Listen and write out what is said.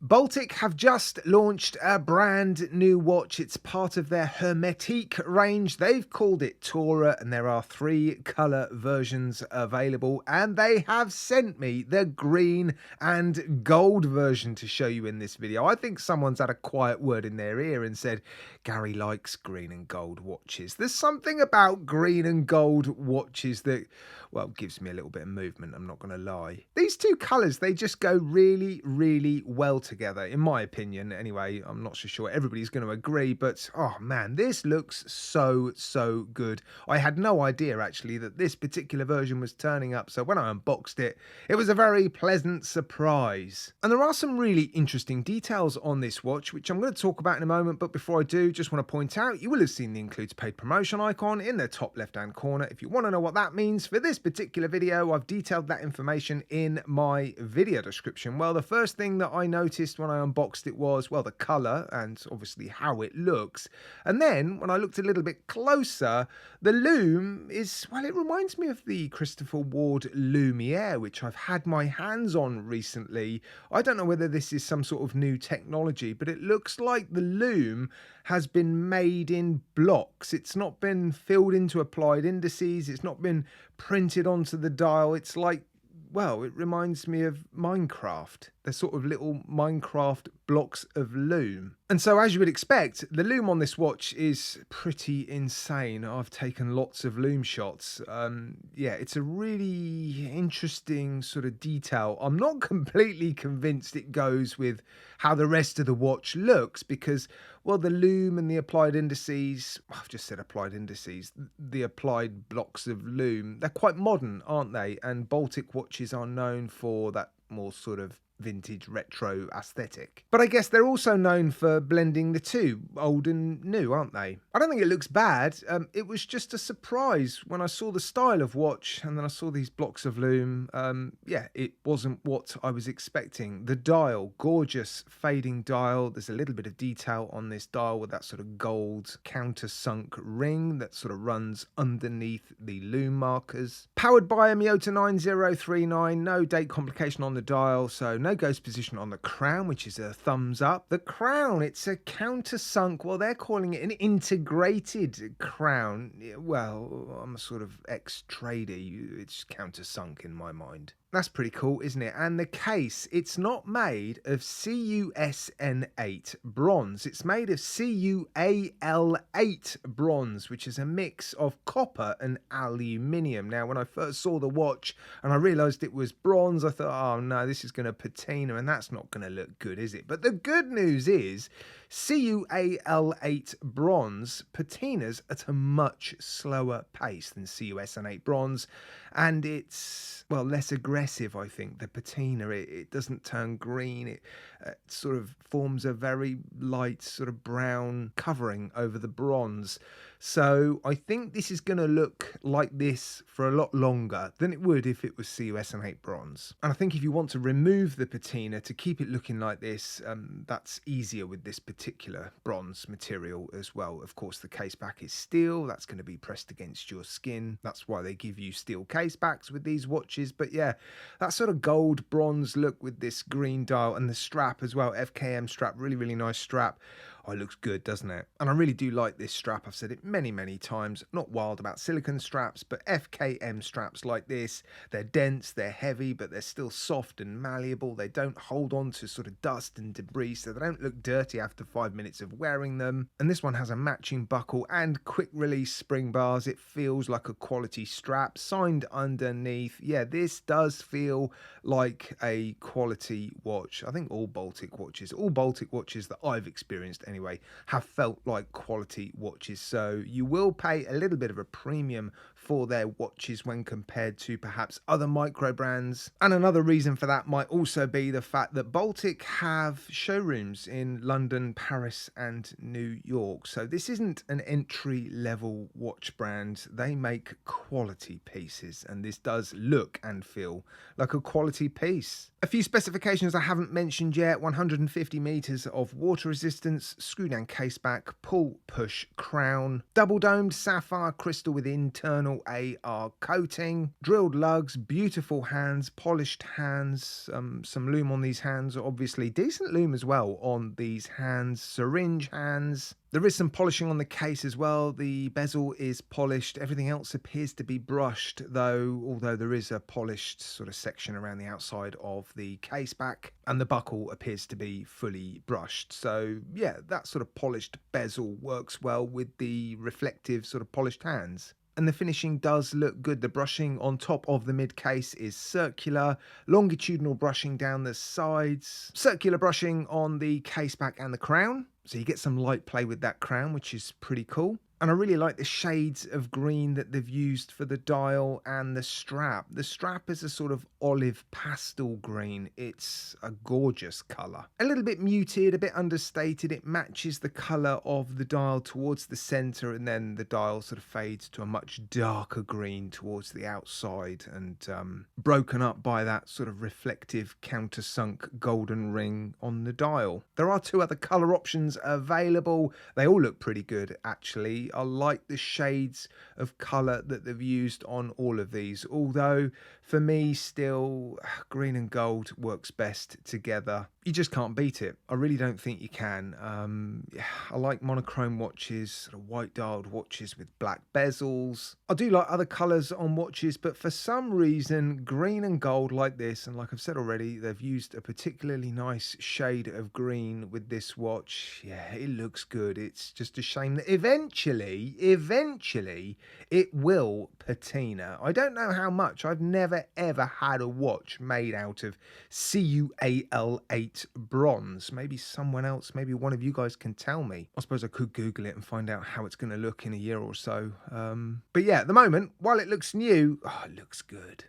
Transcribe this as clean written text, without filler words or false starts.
Baltic have just launched a brand new watch. It's part of their Hermetique range. They've called it Tora, and there are 3 colour versions available. And they have sent me the green and gold version to show you in this video. I think someone's had a quiet word in their ear and said, Gary likes green and gold watches. There's something about green and gold watches that, well, gives me a little bit of movement, I'm not going to lie. These 2 colours, they just go really, really well together, in my opinion. Anyway, I'm not so sure everybody's going to agree, but oh man, this looks so good. I had no idea actually that this particular version was turning up, so when I unboxed it, it was a very pleasant surprise. And there are some really interesting details on this watch, which I'm going to talk about in a moment, but before I do, just want to point out, you will have seen the includes paid promotion icon in the top left hand corner. If you want to know what that means for this particular video, I've detailed that information in my video description. Well, the first thing that I noticed when I unboxed it was, well, the colour and obviously how it looks. And then when I looked a little bit closer, the lume is, well, it reminds me of the Christopher Ward Lumiere, which I've had my hands on recently. I don't know whether this is some sort of new technology, but it looks like the lume has been made in blocks. It's not been filled into applied indices. It's not been printed onto the dial. It's like, well, it reminds me of Minecraft. They're sort of little Minecraft blocks of lume. And so as you would expect, the lume on this watch is pretty insane. I've taken lots of lume shots. Yeah, it's a really interesting sort of detail. I'm not completely convinced it goes with how the rest of the watch looks because, well, the lume and the applied indices, I've just said applied indices, the applied blocks of lume, they're quite modern, aren't they? And Baltic watches are known for that more sort of vintage retro aesthetic. But I guess they're also known for blending the two, old and new, aren't they? I don't think it looks bad. It was just a surprise when I saw the style of watch and then I saw these blocks of lume. Yeah, it wasn't what I was expecting. The dial, gorgeous fading dial. There's a little bit of detail on this dial with that sort of gold countersunk ring that sort of runs underneath the lume markers. Powered by a Miyota 9039, no date complication on the dial, so no ghost position on the crown, which is a thumbs up. The crown, it's a countersunk, well, they're calling it an integrated crown. Well, I'm a sort of ex-trader, it's countersunk in my mind. That's pretty cool, isn't it? And the case, it's not made of CUSN8 bronze. It's made of CUAL8 bronze, which is a mix of copper and aluminium. Now, when I first saw the watch and I realised it was bronze, I thought, oh no, this is going to patina and that's not going to look good, is it? But the good news is CUAL8 bronze patinas at a much slower pace than CUSN8 bronze, and it's, well, less aggressive, I think, the patina. It doesn't turn green. It sort of forms a very light sort of brown covering over the bronze. So I think this is going to look like this for a lot longer than it would if it was CUSN8 bronze. And I think if you want to remove the patina to keep it looking like this, that's easier with this particular bronze material as well. Of course, the case back is steel. That's going to be pressed against your skin. That's why they give you steel case backs with these watches. But yeah, that sort of gold bronze look with this green dial and the strap as well, FKM strap, really, really nice strap. Oh, it looks good, doesn't it? And I really do like this strap. I've said it many times. Not wild about silicone straps, but FKM straps like this, they're dense, they're heavy, but they're still soft and malleable. They don't hold on to sort of dust and debris, so they don't look dirty after 5 minutes of wearing them. And this one has a matching buckle and quick release spring bars. It feels like a quality strap, signed underneath. Yeah, this does feel like a quality watch. I think all Baltic watches that I've experienced anyway, have felt like quality watches. So you will pay a little bit of a premium for their watches when compared to perhaps other micro brands. And another reason for that might also be the fact that Baltic have showrooms in London, Paris and New York. So this isn't an entry level watch brand. They make quality pieces, and this does look and feel like a quality piece. A few specifications I haven't mentioned yet: 150 meters of water resistance, screw down case back, pull push crown, double domed sapphire crystal with internal original AR coating, drilled lugs, beautiful hands, polished hands, some lume on these hands, obviously decent lume as well on these hands, syringe hands. There is some polishing on the case as well. The bezel is polished. Everything else appears to be brushed, though, although there is a polished sort of section around the outside of the case back, and the buckle appears to be fully brushed. So yeah, that sort of polished bezel works well with the reflective sort of polished hands. And the finishing does look good. The brushing on top of the mid case is circular, longitudinal brushing down the sides, circular brushing on the case back and the crown. So you get some light play with that crown, which is pretty cool. And I really like the shades of green that they've used for the dial and the strap. The strap is a sort of olive pastel green. It's a gorgeous colour. A little bit muted, a bit understated. It matches the colour of the dial towards the centre, and then the dial sort of fades to a much darker green towards the outside, and broken up by that sort of reflective countersunk golden ring on the dial. There are two other colour options available. They all look pretty good, actually. I like the shades of colour that they've used on all of these, although for me still green and gold works best together. You just can't beat it. I really don't think you can. I like monochrome watches, sort of white dialed watches with black bezels. I do like other colours on watches, but for some reason green and gold like this, and like I've said already, they've used a particularly nice shade of green with this watch. Yeah, it looks good. It's just a shame that eventually it will patina. I don't know how much. I've never ever had a watch made out of CUAL8 bronze. Maybe someone else, maybe one of you guys can tell me. I suppose I could Google it and find out how it's going to look in a year or so. But yeah, at the moment, while it looks new, it looks good.